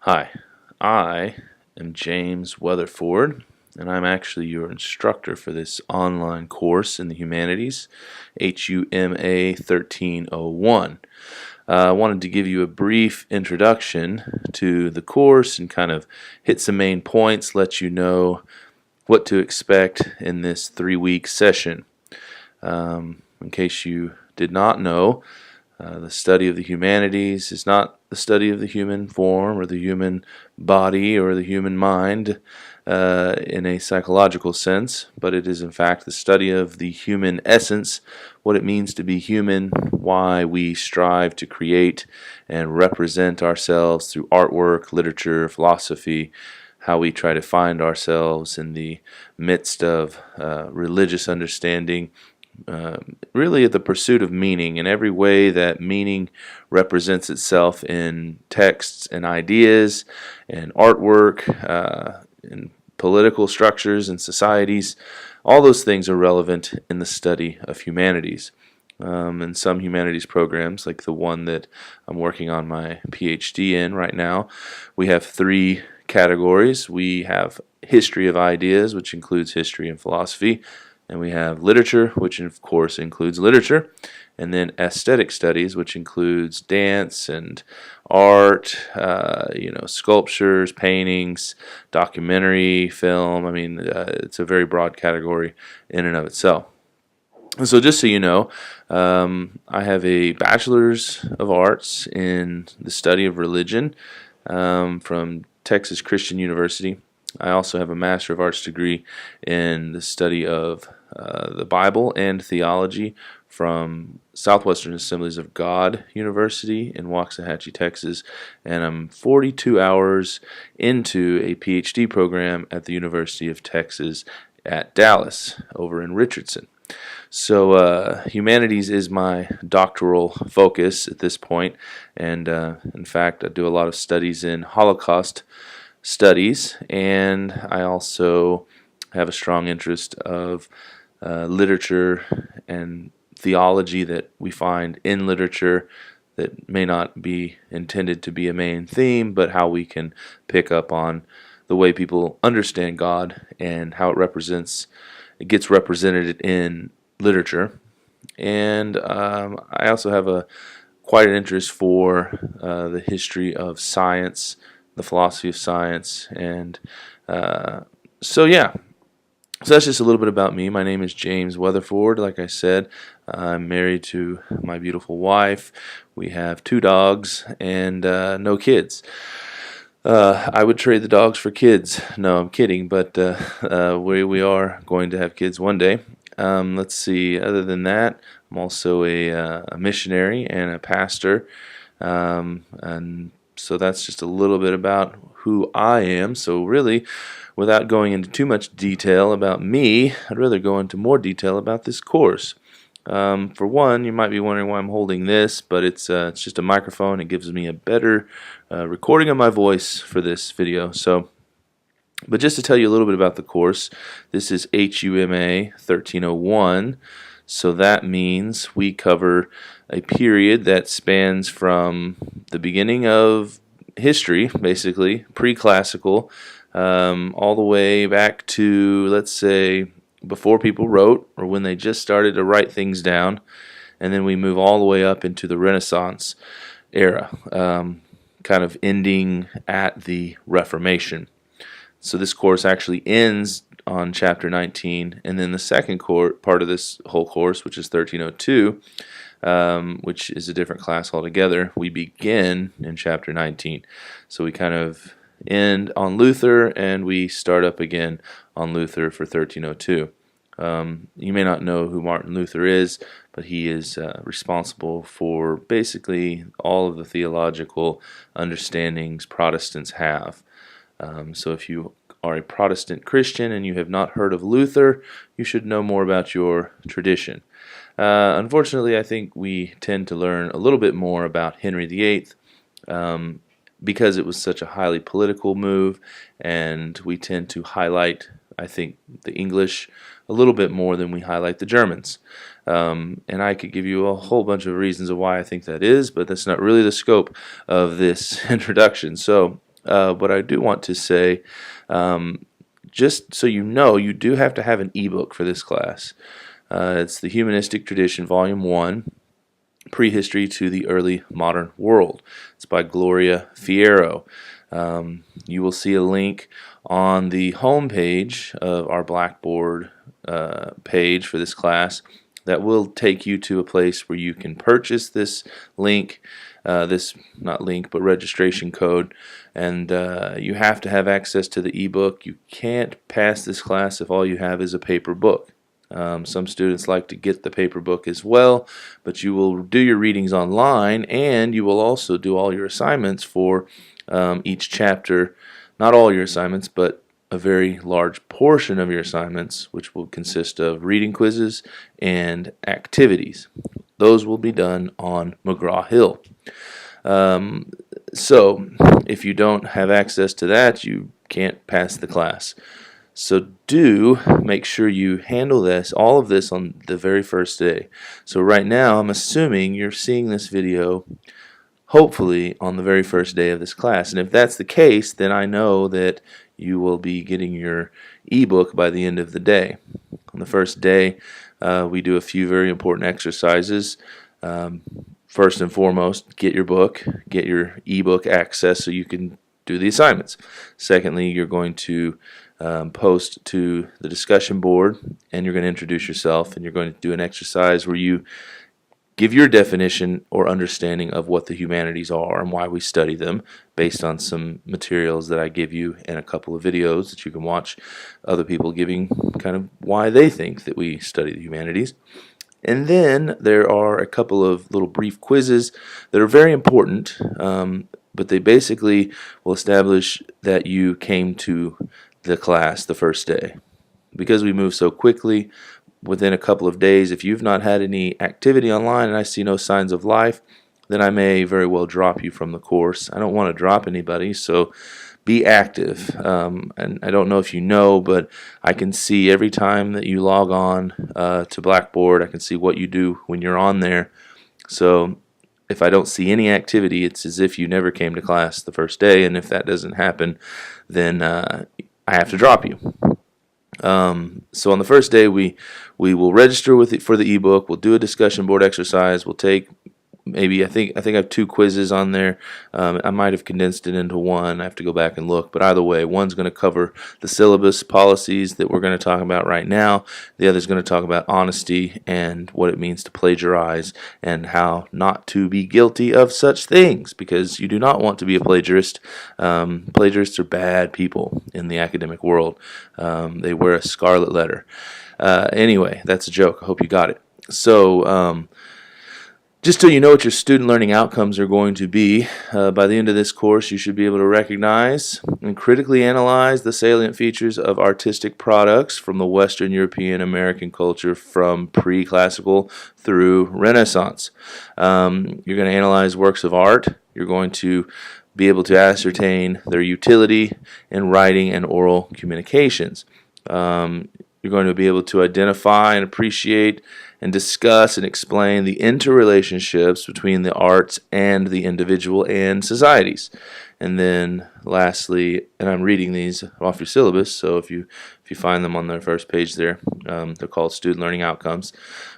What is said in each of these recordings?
Hi, I am James Weatherford, and I'm actually your instructor for this online course in the humanities, HUMA 1301. I wanted to give you a brief introduction to the course and kind of hit some main points, let you know what to expect in this 3-week session. In case you did not know, the study of the humanities is not the study of the human form or the human body or the human mind in a psychological sense, but it is in fact the study of the human essence, what it means to be human, why we strive to create and represent ourselves through artwork, literature, philosophy, how we try to find ourselves in the midst of religious understanding, really the pursuit of meaning in every way that meaning represents itself in texts and ideas and artwork, in political structures and societies. All those things are relevant in the study of humanities. In some humanities programs, like the one that I'm working on my PhD in right now, we have 3 categories. We have history of ideas, which includes history and philosophy, and we have literature, which of course includes literature, and then aesthetic studies, which includes dance and art, sculptures, paintings, documentary, film. It's a very broad category in and of itself. And so just so you know, I have a Bachelor's of Arts in the study of religion from Texas Christian University. I also have a Master of Arts degree in the study of the Bible and theology from Southwestern Assemblies of God University in Waxahachie, Texas, and I'm 42 hours into a PhD program at the University of Texas at Dallas over in Richardson. So humanities is my doctoral focus at this point, and in fact I do a lot of studies in Holocaust studies, and I also have a strong interest of literature and theology that we find in literature that may not be intended to be a main theme, but how we can pick up on the way people understand God and how it gets represented in literature. And I also have quite an interest for the history of science, the philosophy of science, and so that's just a little bit about me. My name is James Weatherford. Like I said, I'm married to my beautiful wife. We have 2 dogs and no kids. I would trade the dogs for kids. No, I'm kidding, but we are going to have kids one day. Let's see, other than that, I'm also a missionary and a pastor, and so that's just a little bit about who I am. So really, without going into too much detail about me, I'd rather go into more detail about this course. For one, you might be wondering why I'm holding this, but it's just a microphone. It gives me a better recording of my voice for this video. But just to tell you a little bit about the course, this is HUMA 1301, so that means we cover a period that spans from the beginning of history, basically, pre-classical, all the way back to, let's say, before people wrote, or when they just started to write things down, and then we move all the way up into the Renaissance era, kind of ending at the Reformation. So this course actually ends on chapter 19, and then the second part of this whole course, which is 1302, which is a different class altogether, we begin in chapter 19. So we kind of end on Luther, and we start up again on Luther for 1302. You may not know who Martin Luther is, but he is responsible for basically all of the theological understandings Protestants have. So if you are a Protestant Christian and you have not heard of Luther, you should know more about your tradition. Unfortunately, I think we tend to learn a little bit more about Henry VIII because it was such a highly political move, and we tend to highlight, I think, the English a little bit more than we highlight the Germans. And I could give you a whole bunch of reasons of why I think that is, but that's not really the scope of this introduction. So But I do want to say, just so you know, you do have to have an ebook for this class. It's the Humanistic Tradition, Volume 1, Prehistory to the Early Modern World. It's by Gloria Fierro. You will see a link on the home page of our Blackboard page for this class that will take you to a place where you can purchase this link, not link, but registration code, and you have to have access to the ebook. You can't pass this class if all you have is a paper book. Some students like to get the paper book as well, but you will do your readings online, and you will also do all your assignments for each chapter. Not all your assignments, but a very large portion of your assignments, which will consist of reading quizzes and activities. Those will be done on McGraw-Hill. So if you don't have access to that, you can't pass the class. So do make sure you handle all of this on the very first day. So right now, I'm assuming you're seeing this video hopefully on the very first day of this class. And if that's the case, then I know that you will be getting your ebook by the end of the day. On the first day, we do a few very important exercises. First and foremost, get your book, get your ebook access so you can do the assignments. Secondly, you're going to post to the discussion board, and you're going to introduce yourself, and you're going to do an exercise where you give your definition or understanding of what the humanities are and why we study them based on some materials that I give you and a couple of videos that you can watch other people giving kind of why they think that we study the humanities. And then there are a couple of little brief quizzes that are very important, but they basically will establish that you came to the class the first day. Because we move so quickly, within a couple of days, if you've not had any activity online and I see no signs of life, then I may very well drop you from the course. I don't want to drop anybody, so be active. And I don't know if you know, but I can see every time that you log on to Blackboard, I can see what you do when you're on there. So if I don't see any activity, it's as if you never came to class the first day, and if that doesn't happen, then I have to drop you. So on the first day, we will register for the ebook. We'll do a discussion board exercise. We'll take maybe I think I have 2 quizzes on there. I might have condensed it into one. I have to go back and look. But either way, one's going to cover the syllabus policies that we're going to talk about right now. The other's going to talk about honesty and what it means to plagiarize and how not to be guilty of such things, because you do not want to be a plagiarist. Plagiarists are bad people in the academic world. They wear a scarlet letter. Anyway, that's a joke. I hope you got it. So just so you know what your student learning outcomes are going to be, by the end of this course you should be able to recognize and critically analyze the salient features of artistic products from the Western European American culture from pre-classical through Renaissance. You're going to analyze works of art. You're going to be able to ascertain their utility in writing and oral communications. You're going to be able to identify and appreciate and discuss and explain the interrelationships between the arts and the individual and societies. And then lastly, and I'm reading these off your syllabus, so if you find them on the first page there, they're called Student Learning Outcomes.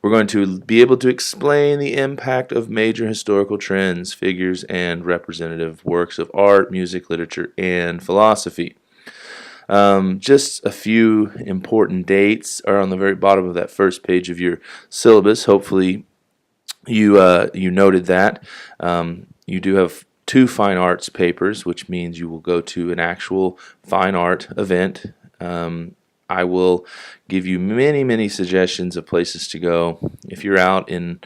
We're going to be able to explain the impact of major historical trends, figures, and representative works of art, music, literature, and philosophy. Just a few important dates are on the very bottom of that first page of your syllabus. Hopefully you noted that. You do have 2 fine arts papers, which means you will go to an actual fine art event. I will give you many suggestions of places to go. If you're out in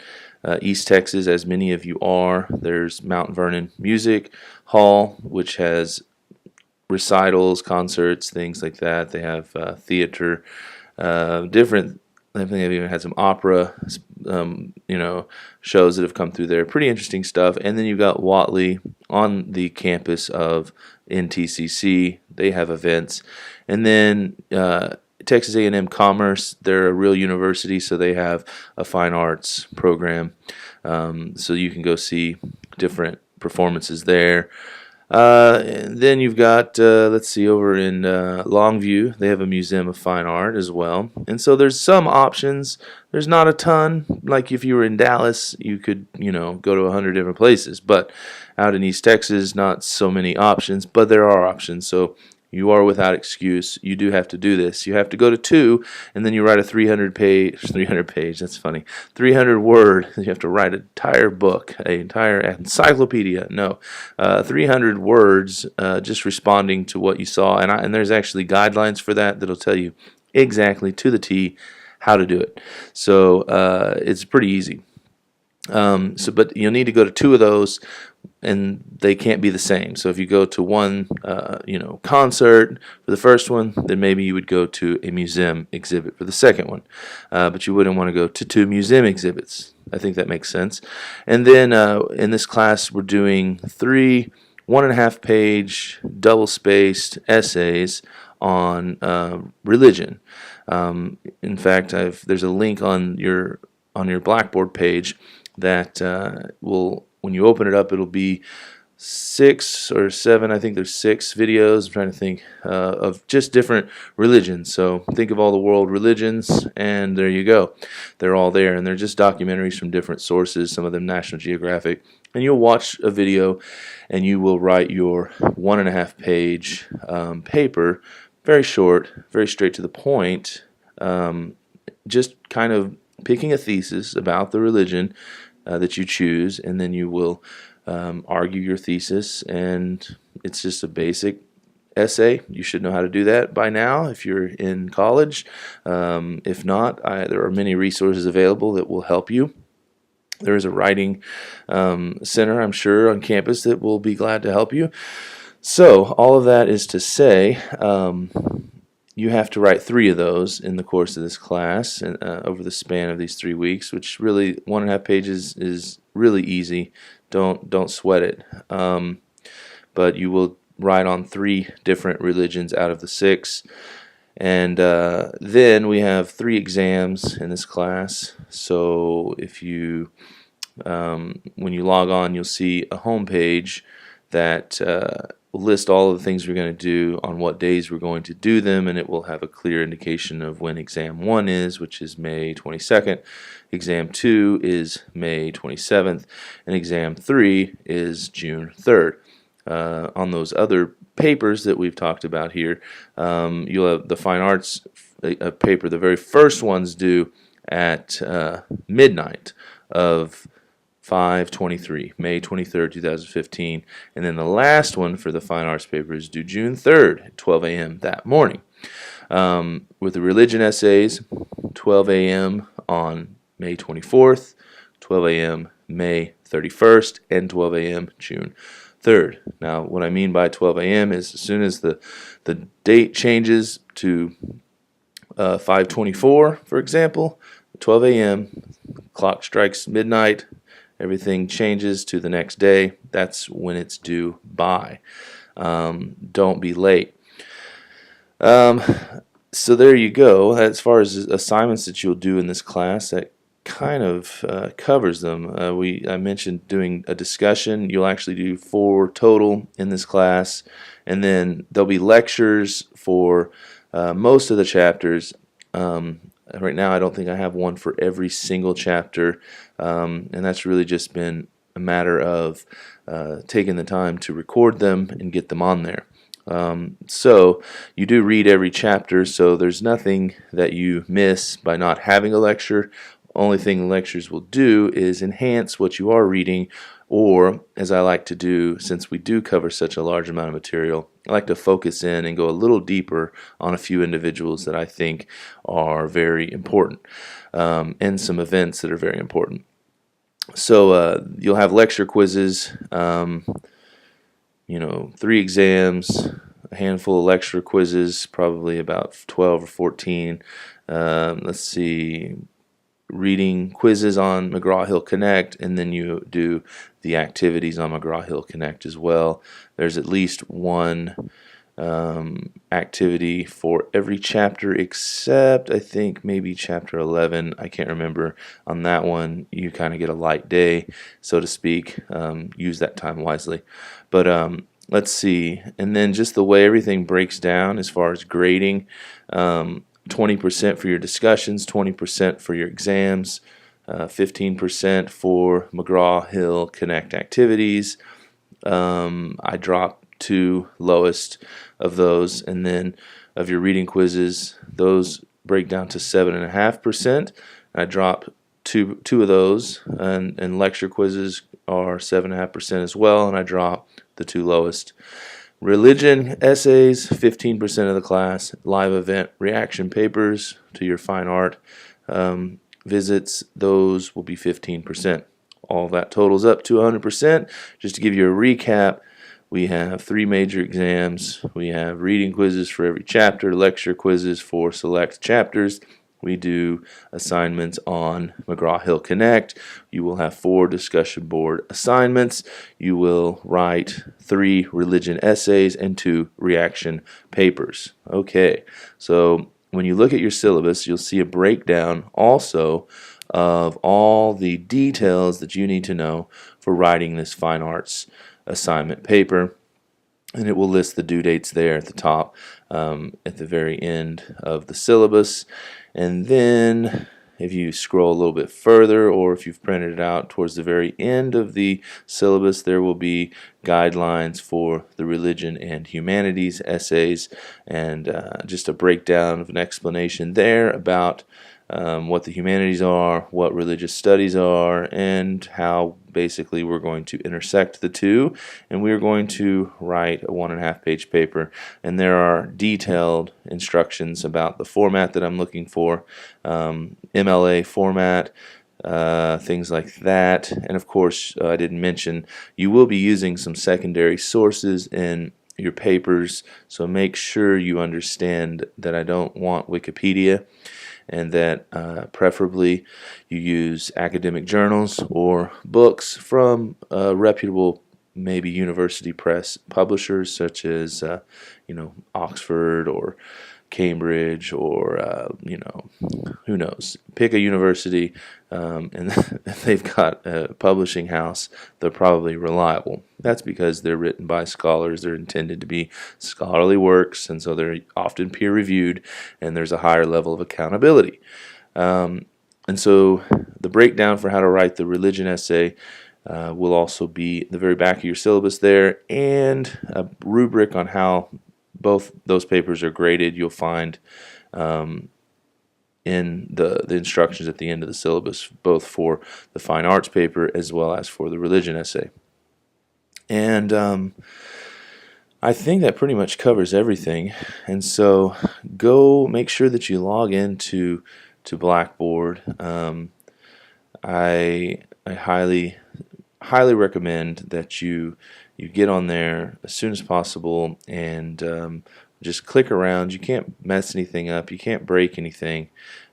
East Texas, as many of you are, there's Mount Vernon Music Hall, which has recitals, concerts, things like that. They have theater, different. I think they've even had some opera, shows that have come through there. Pretty interesting stuff. And then you've got Whatley on the campus of NTCC. They have events. And then Texas A&M Commerce, they're a real university, so they have a fine arts program. So you can go see different performances there. Then you've got, let's see, over in Longview, they have a Museum of Fine Art as well. And so there's some options. There's not a ton. Like if you were in Dallas, you could, go to 100 different places. But out in East Texas, not so many options, but there are options. So you are without excuse. You do have to do this. You have to go to 2, and then you write a 300 page, that's funny, 300 word, you have to write an entire book, an entire encyclopedia, no, 300 words just responding to what you saw. And there's actually guidelines for that that'll tell you exactly to the T how to do it. So it's pretty easy. But you'll need to go to 2 of those, and they can't be the same. So if you go to one, concert for the first one, then maybe you would go to a museum exhibit for the second one. But you wouldn't want to go to 2 museum exhibits. I think that makes sense. And then in this class, we're doing 3 1.5 page double-spaced essays on religion. In fact, there's a link on your Blackboard page that when you open it up, it'll be 6 or 7, I think there's 6 videos, I'm trying to think, of just different religions. So think of all the world religions, and there you go. They're all there, and they're just documentaries from different sources, some of them National Geographic. And you'll watch a video, and you will write your 1.5 page paper, very short, very straight to the point, just kind of picking a thesis about the religion that you choose, and then you will argue your thesis, and it's just a basic essay. You should know how to do that by now if you're in college. If not, there are many resources available that will help you. There is a writing center, I'm sure, on campus that will be glad to help you. So all of that is to say, you have to write 3 of those in the course of this class and over the span of these 3 weeks, which really 1.5 pages is really easy. Don't sweat it. But you will write on 3 different religions out of the 6. And then we have 3 exams in this class. So if you, when you log on, you'll see a home page that will list all of the things we're going to do, on what days we're going to do them, and it will have a clear indication of when exam 1 is, which is May 22nd. Exam 2 is May 27th, and exam 3 is June 3rd. On those other papers that we've talked about here, you'll have the fine arts paper. The very first one's due at midnight of 5/23, May 23rd, 2015, and then the last one for the fine arts paper is due June 3rd at 12 a.m. that morning. With the religion essays, 12 a.m. on May 24th, 12 a.m. May 31st, and 12 a.m. June 3rd. Now, what I mean by 12 a.m. is as soon as the date changes to 5/24, for example, 12 a.m., clock strikes midnight, everything changes to the next day. That's when it's due by. Don't be late. So there you go. As far as assignments that you'll do in this class, that kind of covers them. I mentioned doing a discussion. You'll actually do 4 total in this class, and then there'll be lectures for most of the chapters. Right now I don't think I have one for every single chapter, and that's really just been a matter of taking the time to record them and get them on there. So you do read every chapter, so there's nothing that you miss by not having a lecture. Only thing the lectures will do is enhance what you are reading, or, as I like to do, since we do cover such a large amount of material, I like to focus in and go a little deeper on a few individuals that I think are very important, and some events that are very important. So you'll have lecture quizzes, 3 exams, a handful of lecture quizzes, probably about 12 or 14. Let's see, reading quizzes on McGraw-Hill Connect, and then you do the activities on McGraw-Hill Connect as well. There's at least one activity for every chapter except I think maybe chapter 11. I can't remember. On that one you kind of get a light day, so to speak. Use that time wisely. But let's see, and then just the way everything breaks down as far as grading, 20% for your discussions, 20% for your exams, 15% for McGraw-Hill Connect activities. I dropped 2 lowest of those, and then of your reading quizzes, those break down to 7.5%. I drop two of those, and lecture quizzes are 7.5% as well, and I drop the 2 lowest. Religion essays, 15% of the class. Live event reaction papers to your fine art visits, those will be 15%. All that totals up to 100%. Just to give you a recap, we have 3 major exams. We have reading quizzes for every chapter, lecture quizzes for select chapters. We do assignments on McGraw-Hill Connect. You will have 4 discussion board assignments. You will write 3 religion essays and 2 reaction papers. Okay, so when you look at your syllabus, you'll see a breakdown also of all the details that you need to know for writing this fine arts assignment paper. And it will list the due dates there at the top, at the very end of the syllabus. And then if you scroll a little bit further, or if you've printed it out towards the very end of the syllabus, there will be guidelines for the religion and humanities essays, and just a breakdown of an explanation there about what the humanities are, what religious studies are, and how basically we're going to intersect the two, and we're going to write a 1.5-page paper. And there are detailed instructions about the format that I'm looking for, MLA format, things like that. And of course, I didn't mention, you will be using some secondary sources in your papers, so make sure you understand that I don't want Wikipedia, and that preferably you use academic journals or books from reputable, maybe university press publishers such as Oxford or Cambridge, or who knows, pick a university, and if they've got a publishing house, they're probably reliable. That's because they're written by scholars. They're intended to be scholarly works, and so they're often peer reviewed, and there's a higher level of accountability. And so the breakdown for how to write the religion essay will also be in the very back of your syllabus there, and a rubric on how both those papers are graded you'll find in the instructions at the end of the syllabus, both for the fine arts paper as well as for the religion essay. And I think that pretty much covers everything. And so go make sure that you log into Blackboard. I highly recommend that you get on there as soon as possible and just click around. You can't mess anything up. You can't break anything.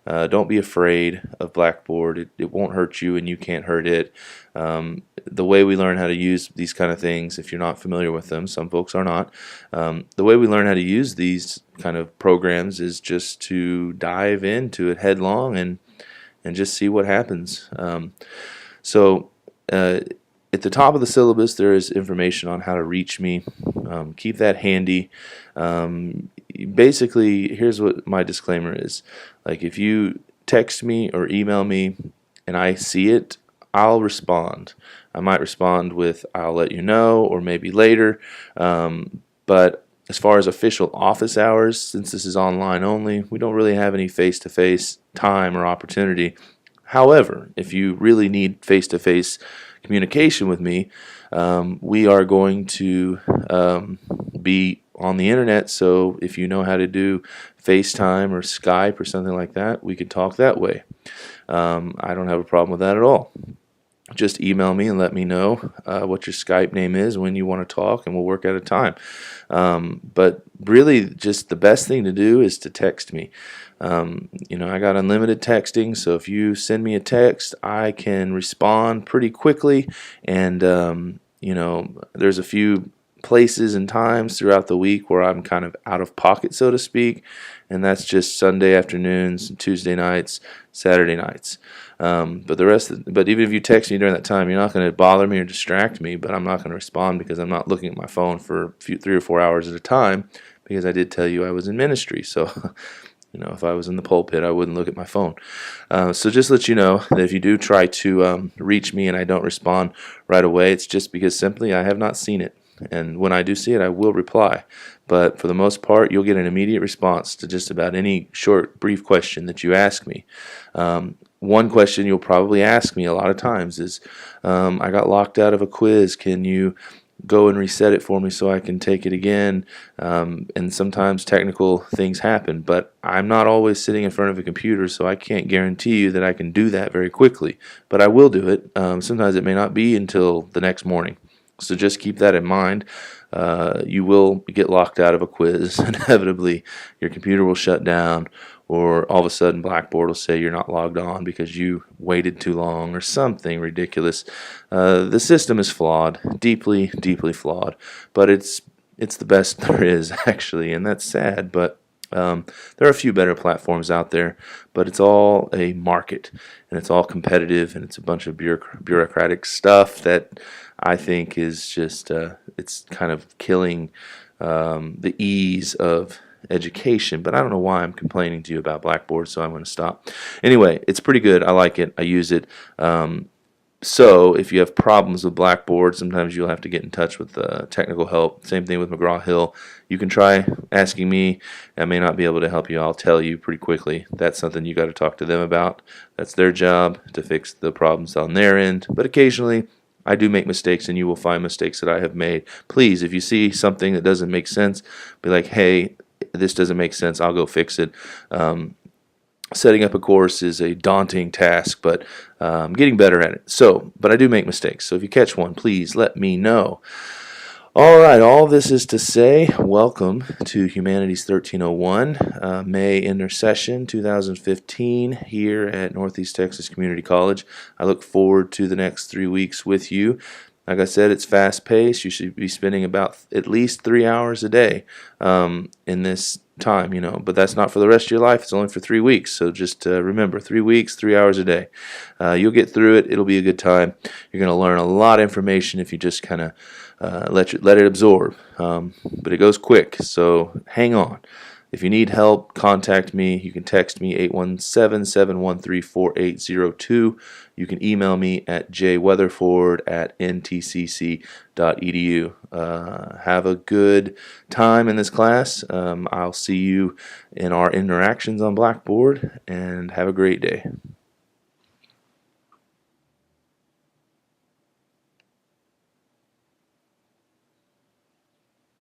Don't be afraid of Blackboard. It won't hurt you, and you can't hurt it. The way we learn how to use these kind of things, if you're not familiar with them, some folks are not, the way we learn how to use these kind of programs is just to dive into it headlong and just see what happens. At the top of the syllabus, there is information on how to reach me. Keep that handy. Basically, here's what my disclaimer is. Like, if you text me or email me and I see it, I'll respond. I might respond with "I'll let you know," or maybe later. But as far as official office hours, since this is online only, we don't really have any face-to-face time or opportunity. However, if you really need face-to-face communication with me, we are going to be on the internet, so if you know how to do FaceTime or Skype or something like that, we could talk that way. I don't have a problem with that at all. Just email me and let me know what your Skype name is, when you want to talk, and we'll work out a time. But really, just the best thing to do is to text me. I got unlimited texting, so if you send me a text, I can respond pretty quickly. And there's a few places and times throughout the week where I'm kind of out of pocket, so to speak, and that's just Sunday afternoons, Tuesday nights, Saturday nights. But even if you text me during that time, you're not going to bother me or distract me. But I'm not going to respond because I'm not looking at my phone for 3 or 4 hours at a time, because I did tell you I was in ministry. So if I was in the pulpit, I wouldn't look at my phone. So just let you know that if you do try to reach me and I don't respond right away, it's just because simply I have not seen it. And when I do see it, I will reply. But for the most part, you'll get an immediate response to just about any short, brief question that you ask me. One question you'll probably ask me a lot of times is, I got locked out of a quiz. Can you go and reset it for me so I can take it again? And sometimes technical things happen, but I'm not always sitting in front of a computer, so I can't guarantee you that I can do that very quickly. But I will do it. Sometimes it may not be until the next morning. So just keep that in mind. You will get locked out of a quiz. Inevitably, your computer will shut down, or all of a sudden Blackboard will say you're not logged on because you waited too long or something ridiculous. The system is flawed, deeply, deeply flawed, but it's the best there is, actually, and that's sad, but there are a few better platforms out there, but it's all a market, and it's all competitive, and it's a bunch of bureaucratic stuff that I think is just it's kind of killing the ease of education. But I don't know why I'm complaining to you about Blackboard, so I'm going to stop. Anyway, it's pretty good. I like it. I use it. So if you have problems with Blackboard, sometimes you'll have to get in touch with technical help. Same thing with McGraw-Hill. You can try asking me. I may not be able to help you. I'll tell you pretty quickly. That's something you got to talk to them about. That's their job, to fix the problems on their end. But occasionally I do make mistakes, and you will find mistakes that I have made. Please, if you see something that doesn't make sense, be like, hey, this doesn't make sense. I'll go fix it. Setting up a course is a daunting task, but I'm getting better at it. But I do make mistakes. So if you catch one, please let me know. All right, all this is to say, welcome to Humanities 1301, May Intersession 2015 here at Northeast Texas Community College. I look forward to the next 3 weeks with you. Like I said, it's fast-paced. You should be spending about at least 3 hours a day in this time, but that's not for the rest of your life. It's only for 3 weeks. So just remember, 3 weeks, 3 hours a day. You'll get through it. It'll be a good time. You're going to learn a lot of information if you just kind of let it absorb. But it goes quick, so hang on. If you need help, contact me. You can text me 817-713-4802. You can email me at jweatherford@ntcc.edu. Have a good time in this class. I'll see you in our interactions on Blackboard, and have a great day.